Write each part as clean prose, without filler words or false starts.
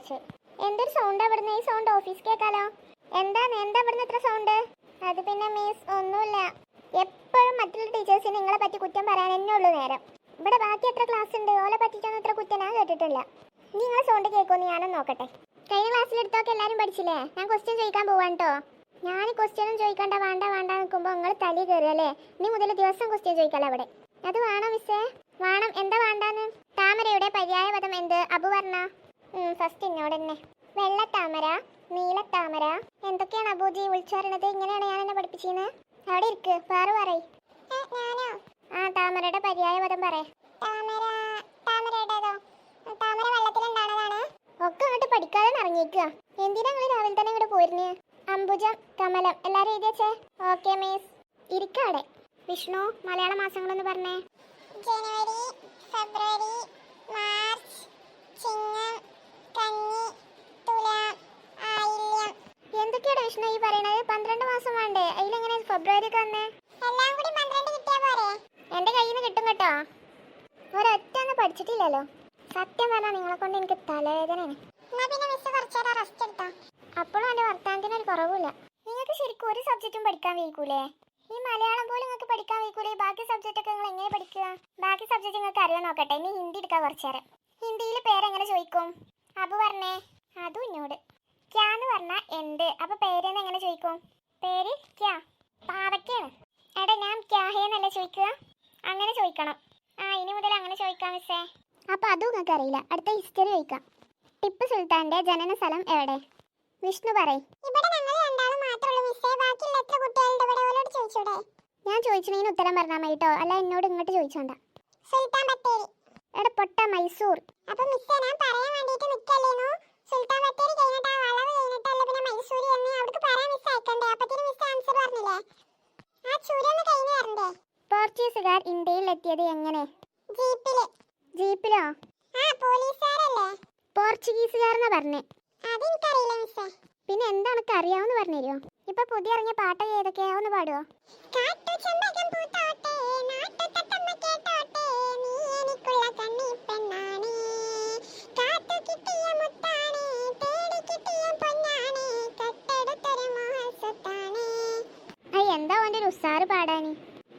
വിചാരിച്ചു. എന്തൊരു സൗണ്ട് അവിടുന്ന്? ഈ സൗണ്ട് ഓഫീസ് കേൾക്കാലോ. എന്താ ഇവിടുന്ന് ഇത്ര സൗണ്ട്? അത് പിന്നെ മിസ് ഒന്നുമില്ല. എപ്പോഴും മറ്റുള്ള ടീച്ചേഴ്സിന് നിങ്ങളെ പറ്റി കുറ്റം പറയാൻ തന്നെ ഉള്ളൂ നേരം. ഇവിടെ ബാക്കി എത്ര ക്ലാസ് ഉണ്ട്? ഓലെ പറ്റിയിട്ടൊന്നും ഇത്ര കുറ്റം ഞാൻ കേട്ടിട്ടില്ല. ഇനി നിങ്ങളെ സൗണ്ട് കേൾക്കുമെന്ന് ഞാനൊന്ന് നോക്കട്ടെ. കഴിഞ്ഞ ക്ലാസ്സിൽ എടുത്തൊക്കെ എല്ലാവരും പഠിച്ചില്ലേ? ഞാൻ ക്വസ്റ്റ്യൻ ചോദിക്കാൻ പോവാണ് കേട്ടോ. ഞാൻ ക്വസ്റ്റ്യനും ചോദിക്കണ്ട വേണ്ട നിൽക്കുമ്പോൾ നിങ്ങൾ തലി കയറിയല്ലേ? ഇനി മുതൽ ദിവസം ക്വസ്റ്റ്യൻ ചോദിക്കല്ലോ അവിടെ. അത് വേണം മിസ്സേ, വേണം. എന്താ വേണ്ടാന്ന്? താമരയുടെ പര്യായപദം എന്ത്? അബു പറഞ്ഞ. ഫസ്റ്റ് ഇന്നോട് തന്നെ. വെള്ളത്താമര, നീലത്താമര, എന്തൊക്കെയാണ് അബൂജി വിളിച്ചറിയണത്? ഇങ്ങനെയാണ് ഞാൻ എന്നെ പഠിപ്പിച്ചിരുന്നത്. അവിടെ ഇരിക്ക്, വേറെ പറയ്. ആ താമരയുടെ പര്യായപദം പറയേ. ഒക്കെ അങ്ങോട്ട് പഠിക്കാതെ ഇറങ്ങിക്കുക. എന്തിനാ നിങ്ങൾ രാവിലെ തന്നെ ഇങ്ങോട്ട് പോയിരുന്നേ? അംബുജം, കമലം എല്ലാരും എഴുതി വെച്ചേ. Okay miss. ഇരിക്കാടെ. വിഷ്ണു, മലയാള മാസങ്ങളൊന്ന് പറഞ്ഞേ. ജനുവരി, ഫെബ്രുവരി, മാർച്ച്, ചിങ്ങം, കന്നി, തുലാം, ആയില്യം. എന്തൊക്കെയാണ് വിഷ്ണു ഈ പറയണത്? 12 മാസം വേണ്ടേ? അതിലെങ്ങനെ ഫെബ്രുവരി ഒക്കെ വന്നേ? എല്ലാം കൂടി 12 കിട്ടിയാ പോരെ? എന്റെ കയ്യിൽ നിന്ന് കിട്ടും കേട്ടോ. ഒരൊറ്റ ഒന്നും പഠിച്ചിട്ടില്ലല്ലോ. സത്യം പറഞ്ഞാൽ നിങ്ങളെ കൊണ്ട് എനിക്ക് തലവേദനയാണ്. എന്നാ പിന്നെ മിസ് കുറച്ചേരം റെസ്റ്റ് എടുത്തോ. അപ്പോഴും എന്റെ വർത്താനത്തിന് ഒരു കുറവില്ല. നിങ്ങൾക്ക് ശരിക്കും ഒരു സബ്ജക്റ്റും പഠിക്കാൻ വയ്ക്കൂലേ? ഈ മലയാളം പോലും നിങ്ങൾക്ക് പഠിക്കാൻ വയ്ക്കൂലേ? ബാക്കി സബ്ജക്റ്റ് ഒക്കെ നിങ്ങൾ എങ്ങനെ പഠിക്കുക? ബാക്കി സബ്ജക്റ്റ് നിങ്ങൾക്ക് അറിയാൻ നോക്കട്ടെ. ഇനി ഹിന്ദി എടുക്കാൻ കുറച്ചേരം. ഹിന്ദിയിൽ പേരെങ്ങനെ ചോദിക്കും? അബു പറഞ്ഞേ. അതും ഇന്നോട്. ക്യാന്ന് പറഞ്ഞാൽ എന്ത്? അപ്പൊ പേരെന്ന് എങ്ങനെ ചോദിക്കും? പേര് ക്യാ. പാവയ്ക്കാണ്. എടാ ഞാൻ ക്യാഹേന്നല്ലേ ചോദിക്കുക? അങ്ങനെ ചോദിക്കണം. ഇനി മുതൽ അങ്ങനെ ചോദിക്കാം മിസ്സേ. അപ്പൊ അതും നിങ്ങൾക്ക് അറിയില്ല. അടുത്ത ഹിസ്റ്ററി ചോദിക്കാം. ടിപ്പു സുൽത്താന്റെ ജനന സ്ഥലം എവിടെ? വിഷ്ണു പറയ്. ഇവിടെ ഞങ്ങൾ രണ്ടാളും മാത്രമേ ഉള്ളൂ മിസ്സേ. ബാക്കിയുള്ള എത്ര കുട്ടികളുണ്ട് ഇവിടെ? ഓലോട് ചോദിച്ചൂടെ? ഞാൻ ചോദിച്ചതിന് ഉത്തരം പറഞ്ഞാൽ മതി കേട്ടോ. അല്ല എന്നോട് ഇങ്ങോട്ട് ചോദിച്ചോണ്ട. സുൽത്താൻ ബത്തേരി. എടാ പൊട്ട മൈസൂർ. അപ്പൊ മിസ്സേ ഞാൻ പറയാൻ വേണ്ടിയിട്ട് നിൽക്കല്ലേനു. സുൽത്താൻ ബത്തേരി കഴിഞ്ഞിട്ട് ആ വളവ് കഴിഞ്ഞിട്ടല്ലേ പിന്നെ മൈസൂരി എന്ന് അവിടേക്ക് പറയാൻ മിസ് അയക്കണ്ടേ? അപ്പത്തിന് മിസ് ആൻസർ പറഞ്ഞില്ലേ? ആ ചുരൊന്ന് കഴിഞ്ഞ് വരണ്ടേ? പോർച്ചുഗീസുകാർ ഇന്ത്യയിൽ എത്തിയത് എങ്ങനെ? ജീപ്പില്. ജീപ്പിലോ? ആ പോലീസുകാരല്ലേ? പോർച്ചുഗീസുകാരെന്നാ പറഞ്ഞേ. അതെനിക്കറിയില്ല മിസ്സേ. പിന്നെ എന്താണൊക്കെ അറിയാവുന്ന പറഞ്ഞുതരുമോ? ഇപ്പൊ പുതിയ ഇറങ്ങിയ പാട്ടൊക്കെ ഏതൊക്കെയാ ഒന്ന് പാടുവോ? കാട്ടു ചെമ്പകം പൂത്തോട്ടെ, നാട്ടു തത്തമ്മ കേട്ടോട്ടെ, നീ എനിക്കുള്ള കണ്ണി പെണ്ണാണ്, കാത്തു കിട്ടിയ മുത്താണ്, തേടി കിട്ടിയ പൊന്നാണ്, കട്ടെടുത്തൊരു മോഹസ്വത്താണ്. എന്താ ഓൻ്റെ ഒരു ഉസാറ് പാടാന്?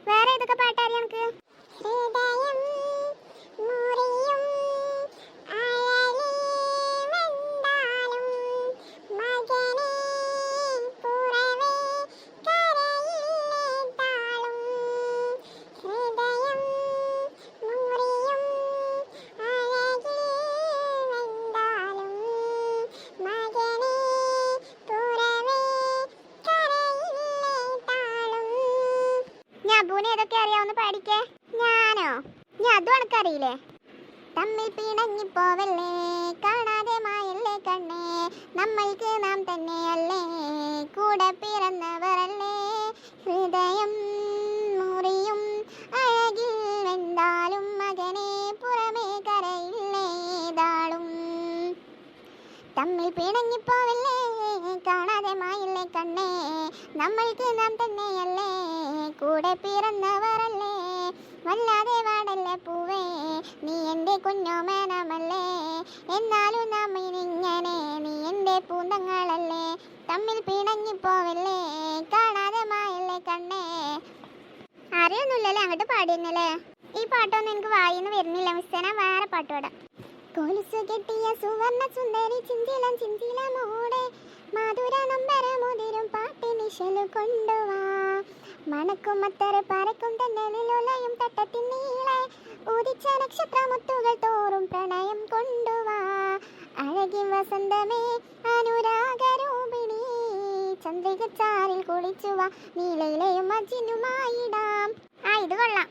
വേറെ ഏതൊക്കെ പാട്ടറിയാം എനിക്ക്? ഹൃദയം മുറിയും അഴലി വെന്താലും മകനെ പുറവേ കരയില്ലേ താളും. ഹൃദയം മുറിയും അഴകിൽ വെന്താലും മകനെ പുറവേ കരയില്ലേ താളും. ഞാൻ അബൂനെ ഏതൊക്കെ അറിയാവുന്ന പാടിക്കേ. ഞാനോ? ഞാൻ അതും എനക്കറിയില്ലേ. തമ്മിൽ പിണങ്ങിപ്പോവല്ലേ, കാണാതെ മായല്ലേ കണ്ണേ, നമ്മൾക്ക് നാം തന്നെയല്ലേ, കൂടെ പിറന്നവരല്ലേ, ഹൃദയം മുറിയും അഴകിൽ വെന്താലും മകനെ പുറമേ കരയില്ലേ താളും. തമ്മിൽ പിണങ്ങിപ്പോവല്ലേ, കാണാതെ മായില്ലേ കണ്ണേ, നമ്മൾക്ക് നാം തന്നെയല്ലേ, കൂടെ പിറന്നവരല്ലേ, വല്ലാതെ വാടല്ലേ പൂവേ, നീ എൻ്റെ കുഞ്ഞോമേനമല്ലേ, എന്നാലും നാം ഇനിങ്ങനെ, നീ എൻ്റെ പൂന്തങ്ങളല്ലേ, തമ്മിൽ പിണങ്ങിപ്പോവല്ലേ, കാണാതെ മായല്ലേ കണ്ണേ. അറിയൊന്നുമില്ലല്ലേ? അങ്ങോട്ട് പാടിയെന്നല്ലേ? ഈ പാട്ടൊന്നും എനിക്ക് വായിന്ന് വരുന്നില്ല മിസ്സേ. ഞാൻ വേറെ പാട്ട് പാടാം. കൊലുസു കെട്ടിയ സുവർണ സുന്ദരി ചിഞ്ചിലം ചിഞ്ചിലമോടെ, മധുര നമ്പര മുതിരും പാട്ടിനിശലു കൊണ്ടുവാ, മണക്കും അത്തര പരക്കും തെന്നലിലൊലയും തട്ടത്തിന്നീളെ, ഉദിച്ച നക്ഷത്രമുത്തുകൾ തോറും പ്രണയം കൊണ്ടുവാ, അഴകിൻ വസന്തമേ അനുരാഗരൂപിണി, ചന്ദ്രികച്ചാറിൽ കുളിച്ചുവാ, നീലയിലെയും അജിനുമായിടാം. ഇത് കൊള്ളാം.